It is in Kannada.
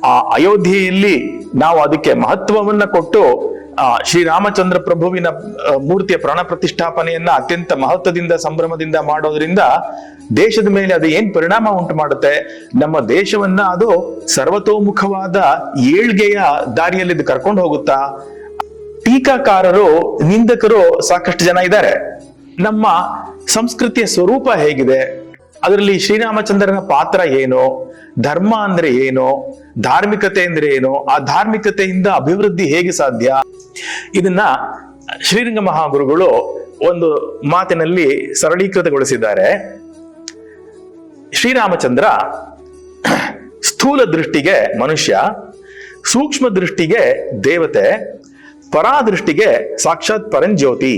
ಆ ಅಯೋಧ್ಯೆಯಲ್ಲಿ ನಾವು ಅದಕ್ಕೆ ಮಹತ್ವವನ್ನ ಕೊಟ್ಟು ಶ್ರೀರಾಮಚಂದ್ರ ಪ್ರಭುವಿನ ಮೂರ್ತಿಯ ಪ್ರಾಣ ಪ್ರತಿಷ್ಠಾಪನೆಯನ್ನ ಅತ್ಯಂತ ಮಹತ್ವದಿಂದ ಸಂಭ್ರಮದಿಂದ ಮಾಡೋದ್ರಿಂದ ದೇಶದ ಮೇಲೆ ಅದು ಏನ್ ಪರಿಣಾಮ ಉಂಟು ಮಾಡುತ್ತೆ, ನಮ್ಮ ದೇಶವನ್ನ ಅದು ಸರ್ವತೋಮುಖವಾದ ಏಳ್ಗೆಯ ದಾರಿಯಲ್ಲಿ ಇದು ಕರ್ಕೊಂಡು ಹೋಗುತ್ತಾ? ಟೀಕಾಕಾರರು, ನಿಂದಕರು ಸಾಕಷ್ಟು ಜನ ಇದ್ದಾರೆ. ನಮ್ಮ ಸಂಸ್ಕೃತಿಯ ಸ್ವರೂಪ ಹೇಗಿದೆ, ಅದರಲ್ಲಿ ಶ್ರೀರಾಮಚಂದ್ರನ ಪಾತ್ರ ಏನು, ಧರ್ಮ ಅಂದ್ರೆ ಏನು, ಧಾರ್ಮಿಕತೆ ಅಂದ್ರೆ ಏನು, ಆ ಧಾರ್ಮಿಕತೆಯಿಂದ ಅಭಿವೃದ್ಧಿ ಹೇಗೆ ಸಾಧ್ಯ, ಇದನ್ನ ಶ್ರೀರಂಗ ಮಹಾಗುರುಗಳು ಒಂದು ಮಾತಿನಲ್ಲಿ ಸರಳೀಕೃತಗೊಳಿಸಿದ್ದಾರೆ. ಶ್ರೀರಾಮಚಂದ್ರ ಸ್ಥೂಲ ದೃಷ್ಟಿಗೆ ಮನುಷ್ಯ, ಸೂಕ್ಷ್ಮ ದೃಷ್ಟಿಗೆ ದೇವತೆ, ಪರಾದೃಷ್ಟಿಗೆ ಸಾಕ್ಷಾತ್ ಪರಂಜ್ಯೋತಿ.